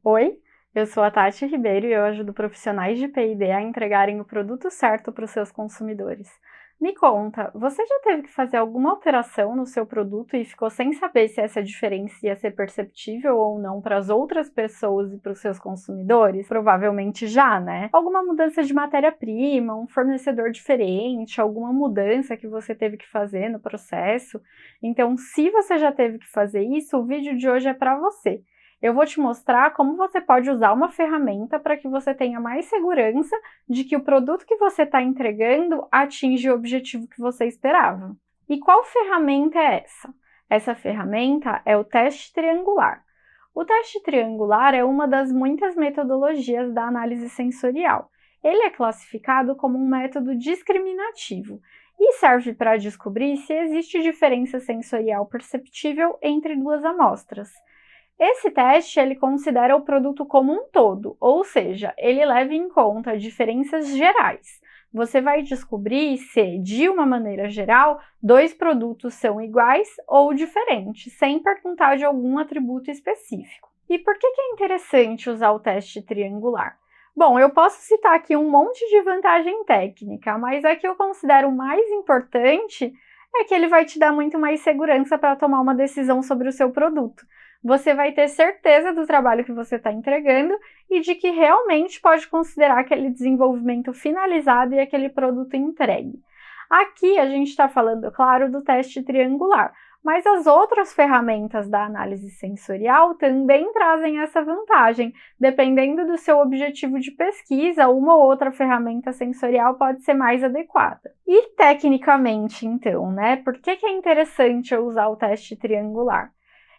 Oi, eu sou a Tati Ribeiro e eu ajudo profissionais de P&D a entregarem o produto certo para os seus consumidores. Me conta, você já teve que fazer alguma alteração no seu produto e ficou sem saber se essa diferença ia ser perceptível ou não para as outras pessoas e para os seus consumidores? Provavelmente já, né? Alguma mudança de matéria-prima, um fornecedor diferente, alguma mudança que você teve que fazer no processo? Então, se você já teve que fazer isso, o vídeo de hoje é para você. Eu vou te mostrar como você pode usar uma ferramenta para que você tenha mais segurança de que o produto que você está entregando atinge o objetivo que você esperava. E qual ferramenta é essa? Essa ferramenta é o teste triangular. O teste triangular é uma das muitas metodologias da análise sensorial. Ele é classificado como um método discriminativo e serve para descobrir se existe diferença sensorial perceptível entre duas amostras. Esse teste ele considera o produto como um todo, ou seja, ele leva em conta diferenças gerais. Você vai descobrir se, de uma maneira geral, dois produtos são iguais ou diferentes, sem perguntar de algum atributo específico. E por que é interessante usar o teste triangular? Bom, eu posso citar aqui um monte de vantagem técnica, mas a que eu considero mais importante é que ele vai te dar muito mais segurança para tomar uma decisão sobre o seu produto. Você vai ter certeza do trabalho que você está entregando e de que realmente pode considerar aquele desenvolvimento finalizado e aquele produto entregue. Aqui a gente está falando, claro, do teste triangular, mas as outras ferramentas da análise sensorial também trazem essa vantagem. Dependendo do seu objetivo de pesquisa, uma ou outra ferramenta sensorial pode ser mais adequada. E tecnicamente, então, né? Por que é interessante eu usar o teste triangular?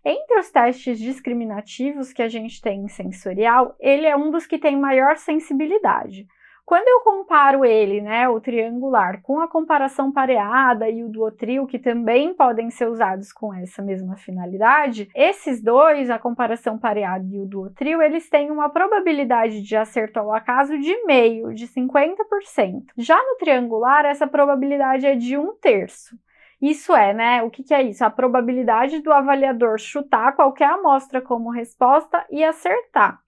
Entre os testes discriminativos que a gente tem em sensorial, ele é um dos que tem maior sensibilidade. Quando eu comparo ele, o triangular, com a comparação pareada e o duotril, que também podem ser usados com essa mesma finalidade, esses dois, a comparação pareada e o duotril, eles têm uma probabilidade de acerto ao acaso de meio, de 50%. Já no triangular, essa probabilidade é de 1/3. Isso é, o que é isso? A probabilidade do avaliador chutar qualquer amostra como resposta e acertar.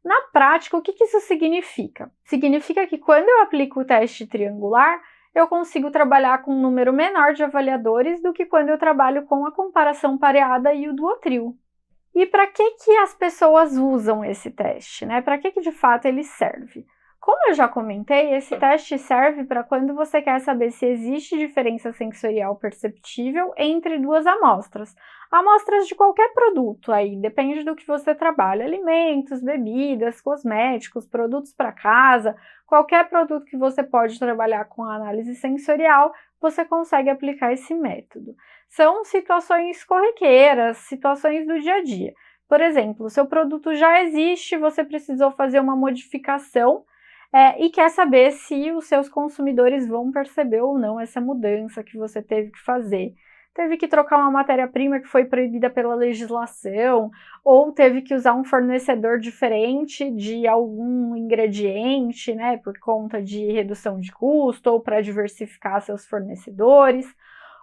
Na prática, o que isso significa? Significa que quando eu aplico o teste triangular, eu consigo trabalhar com um número menor de avaliadores do que quando eu trabalho com a comparação pareada e o duotril. E para que as pessoas usam esse teste? Para que de fato ele serve? Como eu já comentei, esse teste serve para quando você quer saber se existe diferença sensorial perceptível entre duas amostras. Amostras de qualquer produto, aí depende do que você trabalha, alimentos, bebidas, cosméticos, produtos para casa, qualquer produto que você pode trabalhar com a análise sensorial, você consegue aplicar esse método. São situações corriqueiras, situações do dia a dia. Por exemplo, o seu produto já existe, você precisou fazer uma modificação, e quer saber se os seus consumidores vão perceber ou não essa mudança que você teve que fazer. Teve que trocar uma matéria-prima que foi proibida pela legislação, ou teve que usar um fornecedor diferente de algum ingrediente, por conta de redução de custo, ou para diversificar seus fornecedores.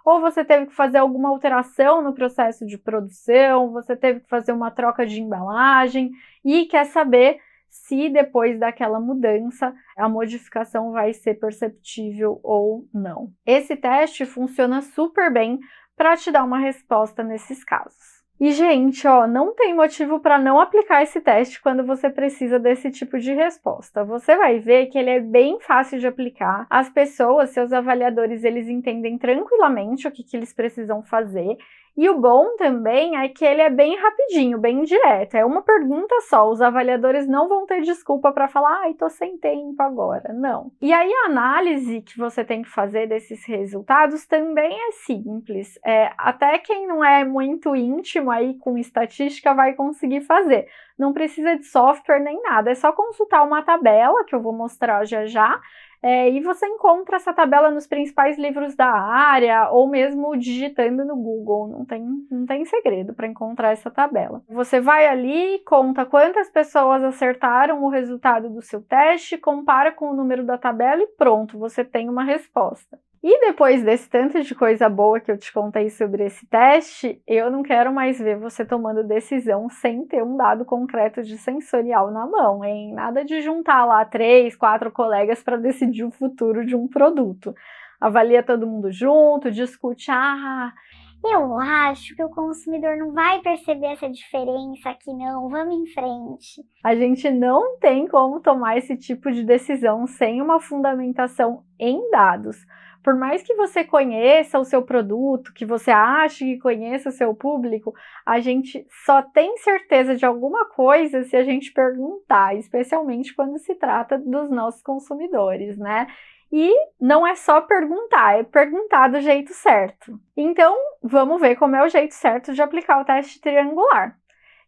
Ou você teve que fazer alguma alteração no processo de produção, você teve que fazer uma troca de embalagem e quer saber se depois daquela mudança a modificação vai ser perceptível ou não. Esse teste funciona super bem para te dar uma resposta nesses casos. E, gente, não tem motivo para não aplicar esse teste quando você precisa desse tipo de resposta. Você vai ver que ele é bem fácil de aplicar. As pessoas, seus avaliadores, eles entendem tranquilamente o que eles precisam fazer. E o bom também é que ele é bem rapidinho, bem direto. É uma pergunta só, os avaliadores não vão ter desculpa para falar ai, tô sem tempo agora, não. E aí a análise que você tem que fazer desses resultados também é simples. Até quem não é muito íntimo aí com estatística vai conseguir fazer. Não precisa de software nem nada, é só consultar uma tabela que eu vou mostrar já já, e você encontra essa tabela nos principais livros da área, ou mesmo digitando no Google, não tem segredo para encontrar essa tabela. Você vai ali, conta quantas pessoas acertaram o resultado do seu teste, compara com o número da tabela e pronto, você tem uma resposta. E depois desse tanto de coisa boa que eu te contei sobre esse teste, eu não quero mais ver você tomando decisão sem ter um dado concreto de sensorial na mão, hein? Nada de juntar lá 3, 4 colegas para decidir o futuro de um produto. Avalia todo mundo junto, discute, eu acho que o consumidor não vai perceber essa diferença aqui não, vamos em frente. A gente não tem como tomar esse tipo de decisão sem uma fundamentação em dados. Por mais que você conheça o seu produto, que você ache que conheça o seu público, a gente só tem certeza de alguma coisa se a gente perguntar, especialmente quando se trata dos nossos consumidores, né? E não é só perguntar, é perguntar do jeito certo. Então, vamos ver como é o jeito certo de aplicar o teste triangular.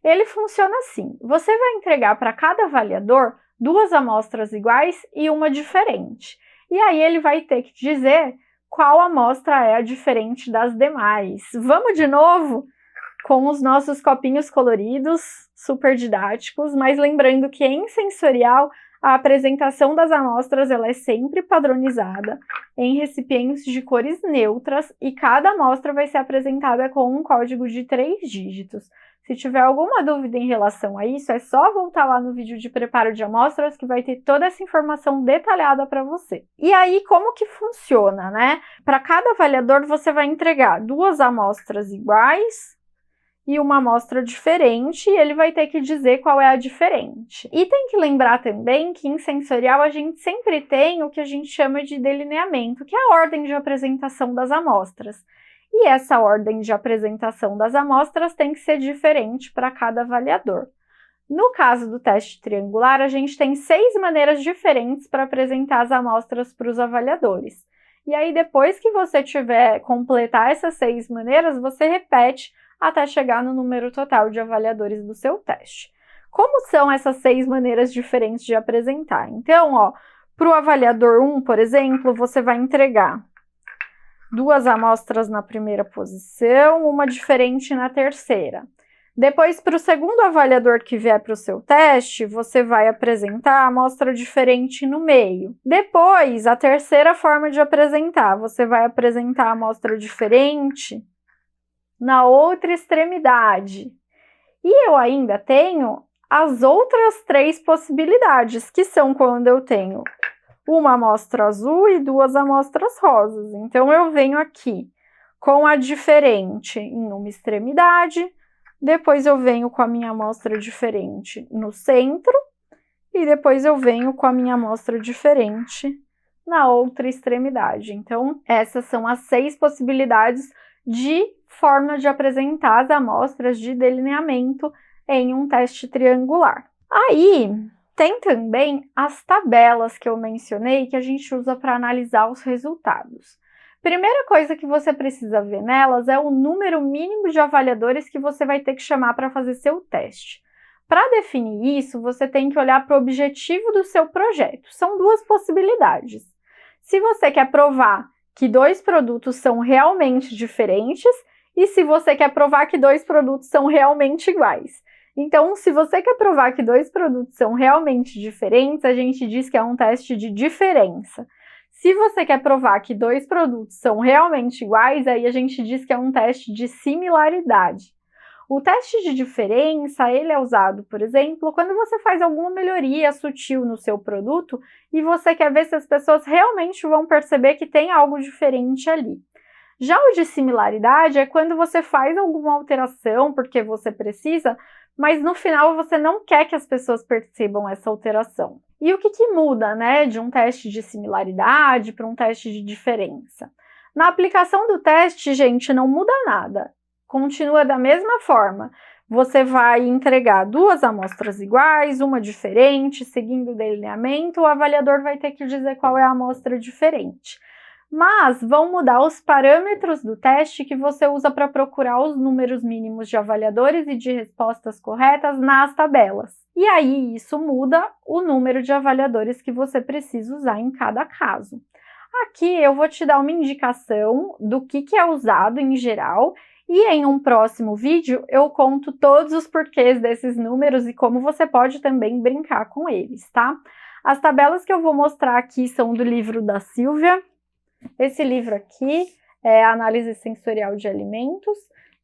Ele funciona assim: você vai entregar para cada avaliador 2 amostras iguais e uma diferente. E aí ele vai ter que dizer qual amostra é a diferente das demais. Vamos de novo com os nossos copinhos coloridos, super didáticos, mas lembrando que em sensorial a apresentação das amostras ela é sempre padronizada em recipientes de cores neutras e cada amostra vai ser apresentada com um código de 3 dígitos. Se tiver alguma dúvida em relação a isso, é só voltar lá no vídeo de preparo de amostras que vai ter toda essa informação detalhada para você. E aí, como que funciona, né? Para cada avaliador, você vai entregar 2 amostras iguais e uma amostra diferente, e ele vai ter que dizer qual é a diferente. E tem que lembrar também que em sensorial a gente sempre tem o que a gente chama de delineamento, que é a ordem de apresentação das amostras. E essa ordem de apresentação das amostras tem que ser diferente para cada avaliador. No caso do teste triangular, a gente tem 6 maneiras diferentes para apresentar as amostras para os avaliadores. E aí, depois que você completar essas 6 maneiras, você repete até chegar no número total de avaliadores do seu teste. Como são essas 6 maneiras diferentes de apresentar? Então, para o avaliador 1, por exemplo, você vai entregar 2 amostras na primeira posição, uma diferente na terceira. Depois, para o segundo avaliador que vier para o seu teste, você vai apresentar a amostra diferente no meio. Depois, a terceira forma de apresentar, você vai apresentar a amostra diferente na outra extremidade. E eu ainda tenho as outras 3 possibilidades, que são quando eu tenho uma amostra azul e 2 amostras rosas. Então, eu venho aqui com a diferente em uma extremidade, depois eu venho com a minha amostra diferente no centro, e depois eu venho com a minha amostra diferente na outra extremidade. Então, essas são as 6 possibilidades de forma de apresentar as amostras de delineamento em um teste triangular. Aí, tem também as tabelas que eu mencionei que a gente usa para analisar os resultados. Primeira coisa que você precisa ver nelas é o número mínimo de avaliadores que você vai ter que chamar para fazer seu teste. Para definir isso, você tem que olhar para o objetivo do seu projeto. São 2 possibilidades. Se você quer provar que 2 produtos são realmente diferentes e se você quer provar que 2 produtos são realmente iguais. Então, se você quer provar que 2 produtos são realmente diferentes, a gente diz que é um teste de diferença. Se você quer provar que 2 produtos são realmente iguais, aí a gente diz que é um teste de similaridade. O teste de diferença, ele é usado, por exemplo, quando você faz alguma melhoria sutil no seu produto e você quer ver se as pessoas realmente vão perceber que tem algo diferente ali. Já o de similaridade é quando você faz alguma alteração porque você precisa, mas no final você não quer que as pessoas percebam essa alteração. E o que muda, né, de um teste de similaridade para um teste de diferença? Na aplicação do teste, gente, não muda nada. Continua da mesma forma. Você vai entregar 2 amostras iguais, uma diferente, seguindo o delineamento, o avaliador vai ter que dizer qual é a amostra diferente. Mas vão mudar os parâmetros do teste que você usa para procurar os números mínimos de avaliadores e de respostas corretas nas tabelas. E aí isso muda o número de avaliadores que você precisa usar em cada caso. Aqui eu vou te dar uma indicação do que é usado em geral e em um próximo vídeo eu conto todos os porquês desses números e como você pode também brincar com eles, tá? As tabelas que eu vou mostrar aqui são do livro da Silvia, Esse livro aqui é Análise Sensorial de Alimentos,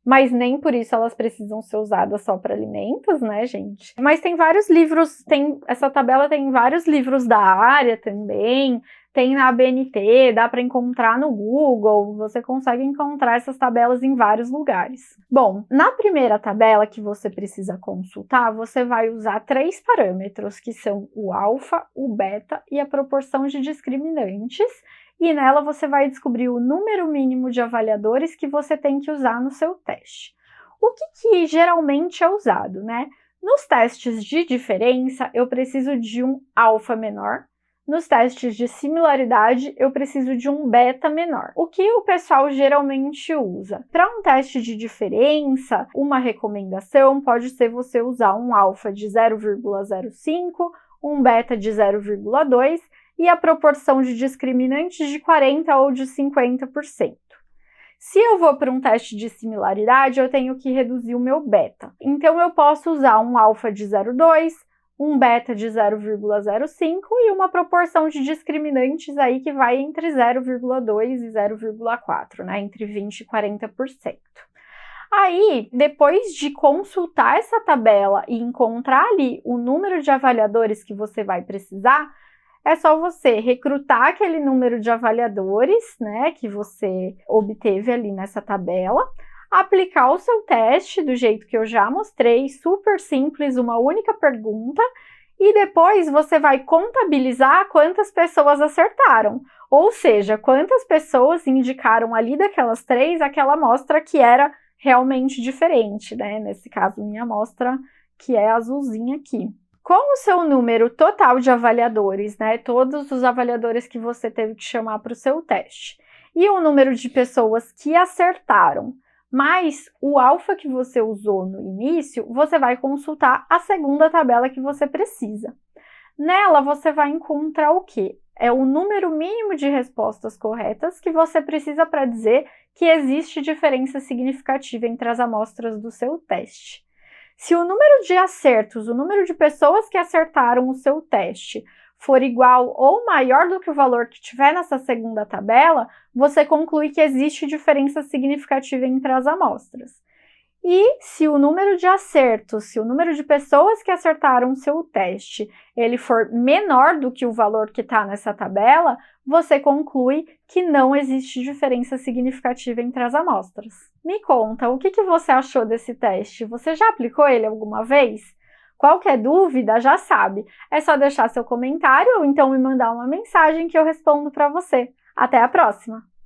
mas nem por isso elas precisam ser usadas só para alimentos, né, gente? Mas tem vários livros, essa tabela tem vários livros da área também, tem na ABNT, dá para encontrar no Google, você consegue encontrar essas tabelas em vários lugares. Bom, na primeira tabela que você precisa consultar, você vai usar 3 parâmetros, que são o alfa, o beta e a proporção de discriminantes, e nela você vai descobrir o número mínimo de avaliadores que você tem que usar no seu teste. O que geralmente é usado, né? Nos testes de diferença, eu preciso de um alfa menor. Nos testes de similaridade, eu preciso de um beta menor. O que o pessoal geralmente usa? Para um teste de diferença, uma recomendação pode ser você usar um alfa de 0,05, um beta de 0,2 e a proporção de discriminantes de 40% ou de 50%. Se eu vou para um teste de similaridade, eu tenho que reduzir o meu beta. Então, eu posso usar um alfa de 0,2, um beta de 0,05 e uma proporção de discriminantes aí que vai entre 0,2 e 0,4, né? Entre 20% e 40%. Aí, depois de consultar essa tabela e encontrar ali o número de avaliadores que você vai precisar, é só você recrutar aquele número de avaliadores, né, que você obteve ali nessa tabela, aplicar o seu teste do jeito que eu já mostrei, super simples, uma única pergunta, e depois você vai contabilizar quantas pessoas acertaram, ou seja, quantas pessoas indicaram ali daquelas 3 aquela amostra que era realmente diferente, né? Nesse caso, minha amostra que é azulzinha aqui. Com o seu número total de avaliadores, né, todos os avaliadores que você teve que chamar para o seu teste, e o número de pessoas que acertaram, mais o alfa que você usou no início, você vai consultar a segunda tabela que você precisa. Nela, você vai encontrar o quê? É o número mínimo de respostas corretas que você precisa para dizer que existe diferença significativa entre as amostras do seu teste. Se o número de acertos, o número de pessoas que acertaram o seu teste for igual ou maior do que o valor que tiver nessa segunda tabela, você conclui que existe diferença significativa entre as amostras. E se o número de acertos, se o número de pessoas que acertaram o seu teste, ele for menor do que o valor que está nessa tabela, você conclui que não existe diferença significativa entre as amostras. Me conta, o que você achou desse teste? Você já aplicou ele alguma vez? Qualquer dúvida, já sabe, é só deixar seu comentário ou então me mandar uma mensagem que eu respondo para você. Até a próxima!